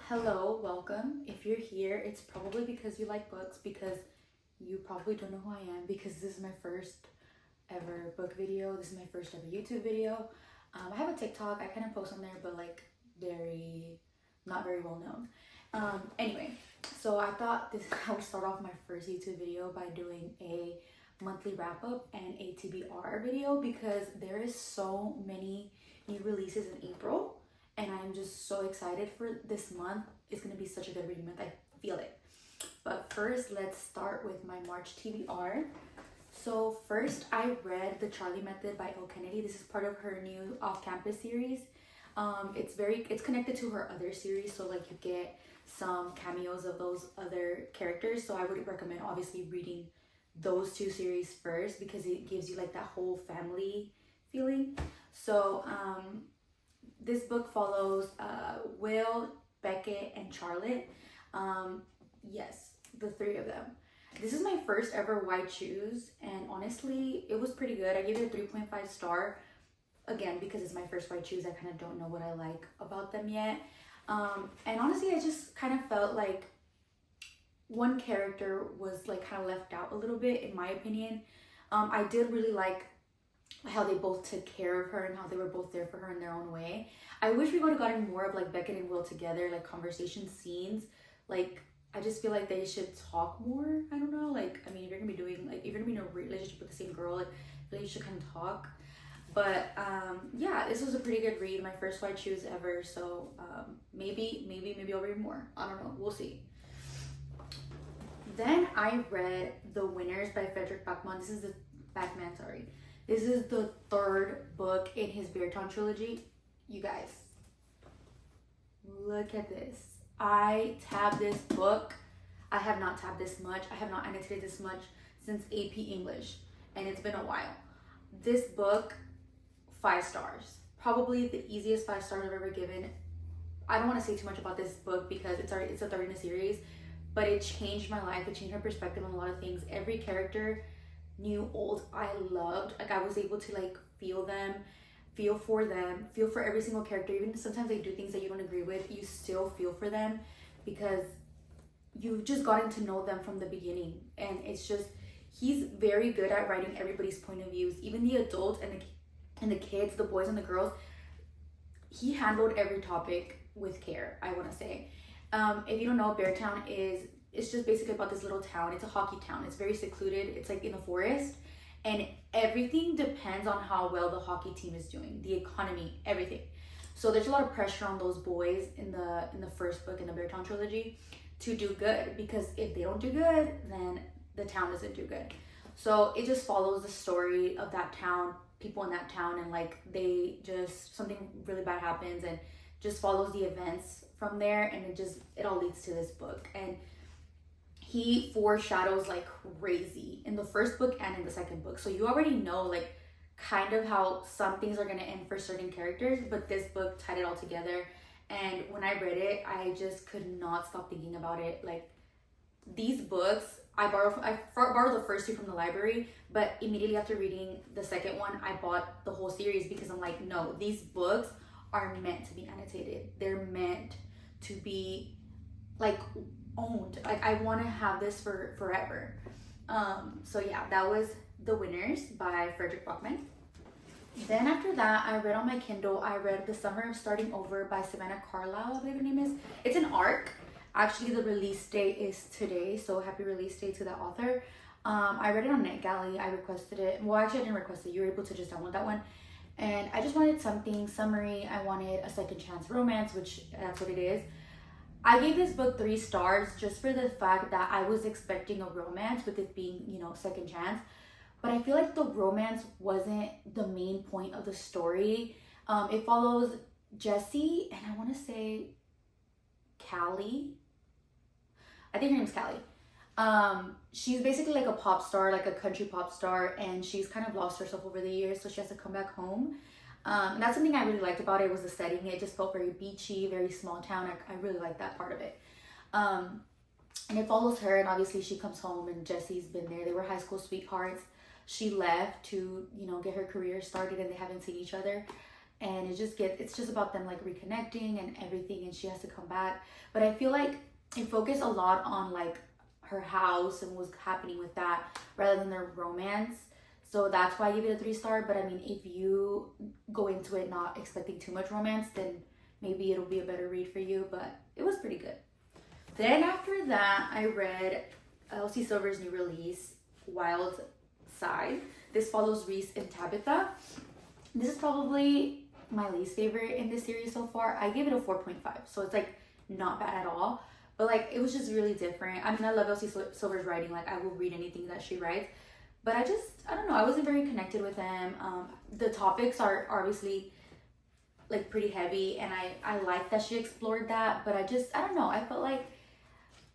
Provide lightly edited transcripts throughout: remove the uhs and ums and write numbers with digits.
Hello, welcome. If you're here, it's probably because you like books, because you probably don't know who I am, because this is my first ever book video. This is my first ever YouTube video. I have a TikTok. I kind of post on there, but like not very well known. Anyway, so I thought I would start off my first YouTube video by doing a monthly wrap up and a TBR video because there is so many new releases in April. And I'm just so excited for this month. It's gonna be such a good reading month. I feel it. But first, let's start with my March TBR. So first, I read The Charlie Method by Elle Kennedy. This is part of her new off-campus series. It's connected to her other series, so like you get some cameos of those other characters. So I would recommend obviously reading those two series first because it gives you like that whole family feeling. So this book follows Will, Beckett, and Charlotte. Yes, the three of them. This is my first ever white shoes, and honestly, it was pretty good. I gave it a 3.5 star. Again, because it's my first white shoes, I kind of don't know what I like about them yet. And honestly, I just kind of felt like one character was like kind of left out a little bit, in my opinion. I did really like how they both took care of her and how they were both there for her in their own way. I wish we would have gotten more of like Beckett and Will together, like conversation scenes. Like, I just feel like they should talk more. I don't know. Like, I mean, if you're gonna be in a relationship with the same girl, like, I feel like you should kind of talk. But yeah, this was a pretty good read. My first white shoes ever. So maybe I'll read more. I don't know. We'll see. Then I read The Winners by Frederick Backman. This is the third book in his Beartown trilogy. You guys, look at this. I tabbed this book. I have not tabbed this much. I have not annotated this much since AP English, and it's been a while. This book, 5 stars. Probably the easiest 5 stars I've ever given. I don't want to say too much about this book because it's a third in a series, but it changed my life. It changed my perspective on a lot of things. Every character, new, old, I loved. Like, I was able to like feel them, feel for every single character. Even sometimes they do things that you don't agree with, you still feel for them because you've just gotten to know them from the beginning. And it's just, he's very good at writing everybody's point of views, even the adults and the kids, the boys and the girls. He handled every topic with care, I want to say. If you don't know, Beartown it's just basically about this little town. It's a hockey town. It's very secluded. It's like in the forest, and everything depends on how well the hockey team is doing, the economy, everything. So there's a lot of pressure on those boys in the first book in the Beartown trilogy to do good, because if they don't do good, then the town doesn't do good. So it just follows the story of that town, people in that town, and like something really bad happens and just follows the events from there, and it all leads to this book. And he foreshadows like crazy in the first book and in the second book. So you already know like kind of how some things are going to end for certain characters, but this book tied it all together. And when I read it, I just could not stop thinking about it. Like, these books, I borrowed the first two from the library, but immediately after reading the second one, I bought the whole series because I'm like, no, these books are meant to be annotated. They're meant to be like owned. Like, I want to have this for forever. So yeah, that was The Winners by Frederick Backman. Then after that, I read on my Kindle, I read The Summer of Starting Over by Savannah Carlyle, I believe her name is. It's an ARC. Actually, the release date is today, so happy release day to that author. I read it on NetGalley. I requested it. Well, actually, I didn't request it. You were able to just download that one. And I just wanted something summary. I wanted a second chance romance, which that's what it is. I gave this book 3 stars just for the fact that I was expecting a romance with it being, second chance. But I feel like the romance wasn't the main point of the story. It follows Jessie and I want to say Callie. I think her name's Callie. She's basically like a pop star, like a country pop star, and she's kind of lost herself over the years, so she has to come back home. And that's something I really liked about it, was the setting. It just felt very beachy, very small town. I really liked that part of it. And it follows her, and obviously she comes home and Jessie's been there. They were high school sweethearts. She left to, get her career started, and they haven't seen each other. and it's just about them like reconnecting and everything, and she has to come back. But I feel like it focused a lot on like her house and what's happening with that rather than their romance. So that's why I give it a 3-star. But I mean, if you go into it not expecting too much romance, then maybe it'll be a better read for you. But it was pretty good. Then after that, I read Elsie Silver's new release, Wild Side. This follows Reese and Tabitha. This is probably my least favorite in this series so far. I gave it a 4.5, so it's like not bad at all. But like, it was just really different. I mean, I love Elsie Silver's writing. Like, I will read anything that she writes. But I don't know, I wasn't very connected with them. The topics are obviously like pretty heavy, and I like that she explored that. But I don't know, I felt like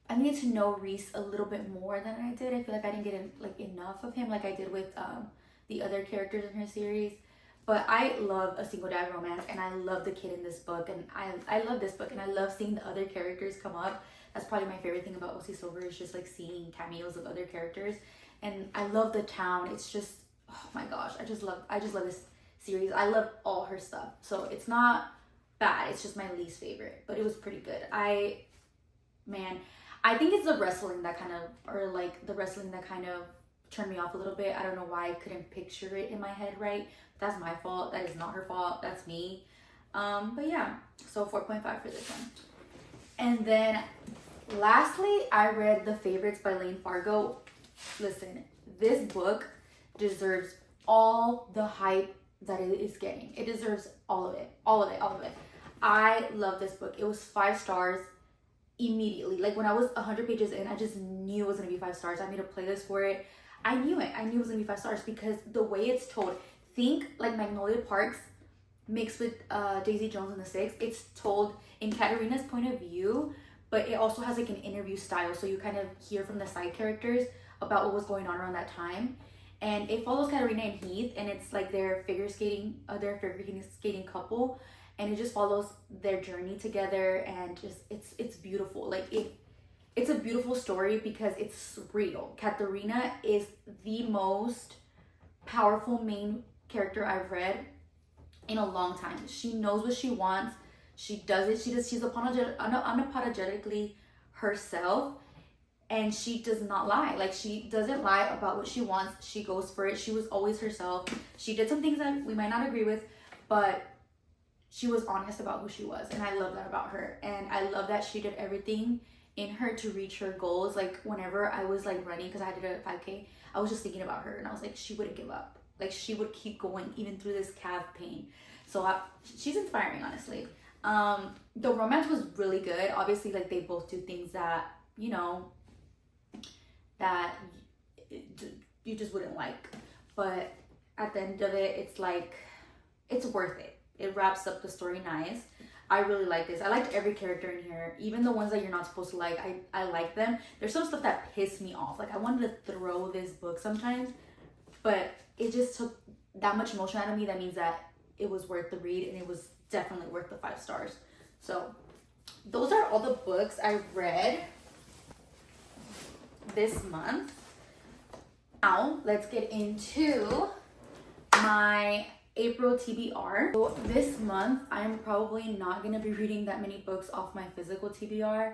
I needed to know Reese a little bit more than I did. I feel like I didn't get like enough of him like I did with the other characters in her series. But I love a single dad romance, and I love the kid in this book, and I love this book, and I love seeing the other characters come up. That's probably my favorite thing about Elsie Silver, is just like seeing cameos of other characters. And I love the town. It's just, oh my gosh, I just love this series. I love all her stuff. So it's not bad. It's just my least favorite, but it was pretty good. I think it's the wrestling that kind of turned me off a little bit. I don't know why I couldn't picture it in my head right. That's my fault. That is not her fault. That's me. But yeah, so 4.5 for this one. And then lastly, I read The Favorites by Lane Fargo. Listen, this book deserves all the hype that it is getting. It deserves all of it. I love this book. It was 5 stars immediately. Like, when I was 100 pages in, I just knew it was gonna be 5 stars. I made a playlist for it. I knew it was gonna be 5 stars because the way it's told, think like Magnolia Parks mixed with Daisy Jones and the Six. It's told in Katerina's point of view, but it also has like an interview style, so you kind of hear from the side characters about what was going on around that time. And it follows Katerina and Heath, and it's like their figure skating couple, and it just follows their journey together, and just it's beautiful. Like, it's a beautiful story because it's real. Katerina is the most powerful main character I've read in a long time. She knows what she wants. She does it. She's unapologetically herself, and she does not lie. Like, she doesn't lie about what she wants. She goes for it. She was always herself. She did some things that we might not agree with, but she was honest about who she was, and I love that about her. And I love that she did everything in her to reach her goals. Like, whenever I was like running, because I did a 5K, I was just thinking about her, and I was like, she wouldn't give up. Like, she would keep going even through this calf pain. So she's inspiring, honestly. The romance was really good. Obviously, like, they both do things that, you know, that you just wouldn't like. But at the end of it, it's like, it's worth it. It wraps up the story nice. I really like this. I liked every character in here, even the ones that you're not supposed to like. I like them. There's some stuff that pissed me off. Like, I wanted to throw this book sometimes, but it just took that much emotion out of me. That means that it was worth the read, and it was definitely worth the 5 stars. So those are all the books I read this month. Now let's get into my April TBR. So this month, I'm probably not going to be reading that many books off my physical TBR,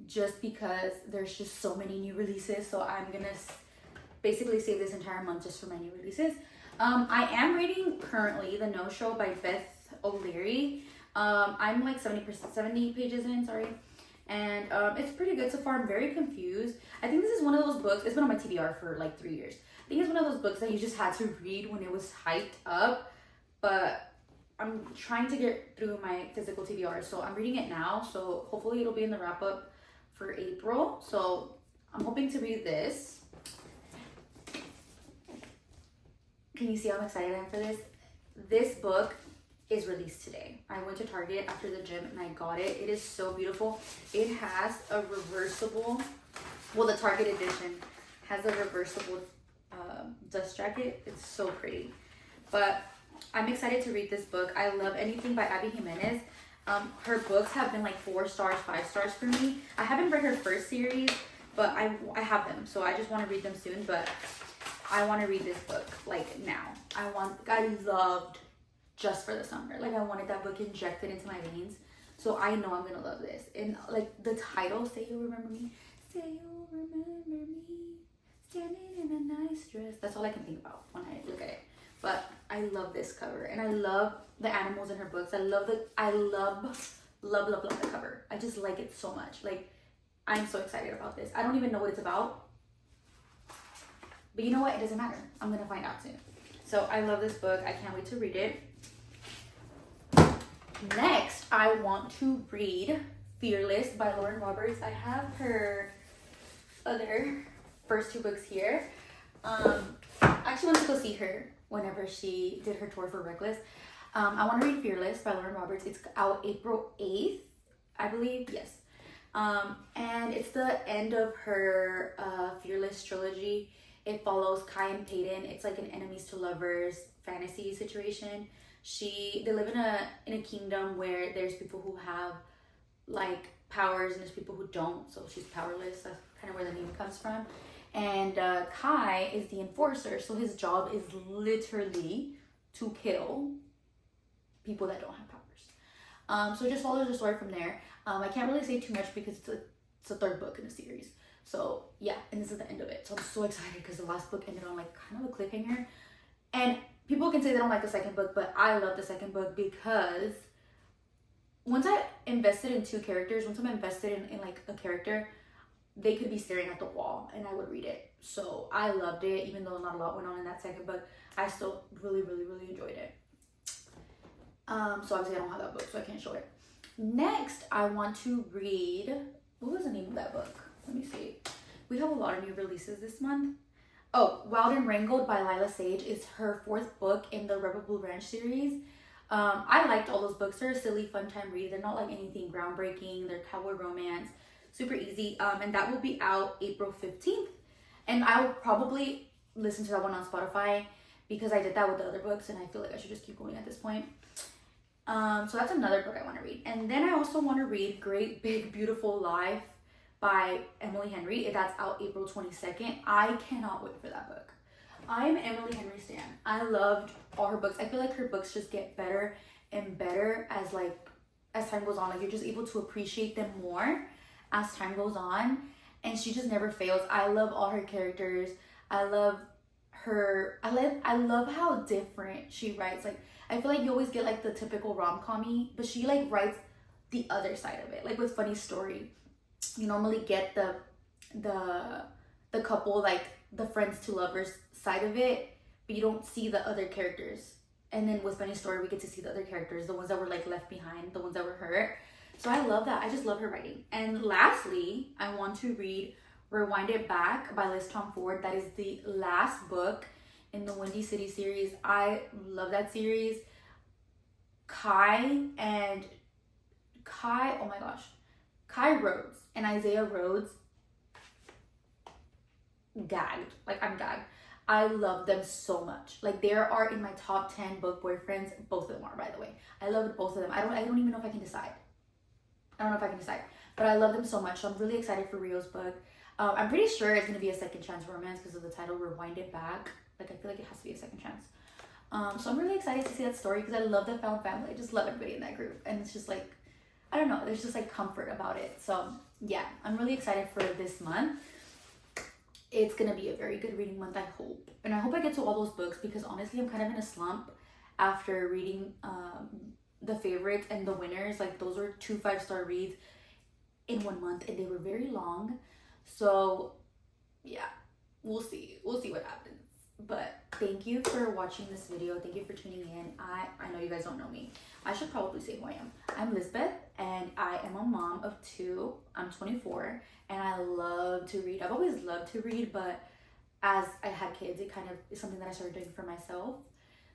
just because there's just so many new releases. So I'm going to basically save this entire month just for my new releases. I am reading currently The No Show by Beth O'Leary. I'm like 70 pages in, sorry. And it's pretty good so far. I'm very confused. I think this is one of those books, it's been on my TBR for like 3 years. I think it's one of those books that you just had to read when it was hyped up, but I'm trying to get through my physical TBR, so I'm reading it now. So hopefully it'll be in the wrap up for April. So I'm hoping to read this. Can you see how excited I am for this? This book is released today. I went to Target after the gym and I got it. It is so beautiful. It has a reversible, well, the Target edition has a reversible dust jacket. It's so pretty. But I'm excited to read this book. I love anything by Abby Jimenez. Her books have been like 4 stars, 5 stars for me. I haven't read her first series, but I have them, so I just want to read them soon. But I want to read this book like now. I loved just for the summer. Like I wanted that book injected into my veins. So I know I'm gonna love this. And like the title, Say You'll Remember Me. Say you'll remember me, standing in a nice dress. That's all I can think about when I look at it. But I love this cover, and I love the animals in her books. I love the cover. I just like it so much. Like, I'm so excited about this. I don't even know what it's about, but you know what? It doesn't matter. I'm gonna find out soon. So I love this book. I can't wait to read it. Next, I want to read Fearless by Lauren Roberts. I have her other first two books here. I actually wanted to go see her whenever she did her tour for Reckless. I want to read Fearless by Lauren Roberts. It's out April 8th, I believe. Yes. And it's the end of her Fearless trilogy. It follows Kai and Peyton. It's like an enemies to lovers fantasy situation. They live in a kingdom where there's people who have like powers and there's people who don't. So she's powerless. That's kind of where the name comes from. And Kai is the enforcer. So his job is literally to kill people that don't have powers. So it just follows the story from there. I can't really say too much because it's a third book in the series. So yeah, and this is the end of it. So I'm so excited because the last book ended on like kind of a cliffhanger. And people can say they don't like the second book, but I love the second book because once I invested in two characters, once I'm invested in like a character, they could be staring at the wall and I would read it. So I loved it, even though not a lot went on in that second book. I still really enjoyed it. So obviously I don't have that book, so I can't show it. Next, I want to read, what was the name of that book? Let me see. We have a lot of new releases this month. Oh, Wild and Wrangled by Lila Sage is her fourth book in the Rebel Blue Ranch series. I liked all those books. They're a silly, fun time read. They're not like anything groundbreaking. They're cowboy romance, super easy. And that will be out April 15th. And I will probably listen to that one on Spotify because I did that with the other books and I feel like I should just keep going at this point. So that's another book I want to read. And then I also want to read Great Big Beautiful Life by Emily Henry. That's out April 22nd. I cannot wait for that book. I'm Emily Henry stan. I loved all her books. I feel like her books just get better and better as time goes on. Like you're just able to appreciate them more as time goes on. And she just never fails. I love all her characters. I love her. I love how different she writes. Like I feel like you always get like the typical rom-com-y, but she like writes the other side of it. Like with Funny Story, you normally get the couple, like the friends to lovers side of it, but you don't see the other characters. And then with Funny Story, we get to see the other characters, the ones that were like left behind, the ones that were hurt. So I love that. I just love her writing. And lastly, I want to read Rewind It Back by Liz Tom Ford. That is the last book in the Windy City series. I love that series. Kai, oh my gosh, Kai Rhodes and Isaiah Rhodes, gagged. Like I'm gagged. I love them so much. Like they are in my top 10 book boyfriends. Both of them are, by the way. I love both of them. I don't even know if I can decide. But I love them so much. So I'm really excited for Rio's book. I'm pretty sure it's gonna be a second chance romance because of the title, Rewind It Back. Like I feel like it has to be a second chance. So I'm really excited to see that story because I love the found family. I just love everybody in that group. And it's just like, I don't know, there's just like comfort about it. So yeah, I'm really excited for this month. It's gonna be a very good reading month, I hope. And I hope I get to all those books because honestly, I'm kind of in a slump after reading the favorites and the winners. Like those were 2 5-star reads in 1 month and they were very long. So yeah, we'll see what happens. But thank you for watching this video. Thank you for tuning in. I know you guys don't know me. I should probably say who I am. I'm Lisbeth and I am a mom of 2. I'm 24 and I love to read. I've always loved to read, but as I had kids, it kind of is something that I started doing for myself.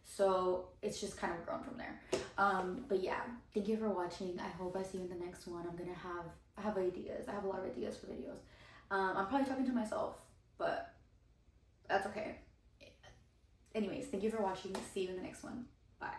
So it's just kind of grown from there. But yeah, thank you for watching. I hope I see you in the next one. I have ideas. I have a lot of ideas for videos. I'm probably talking to myself, but that's okay. Anyways, thank you for watching. See you in the next one. Bye.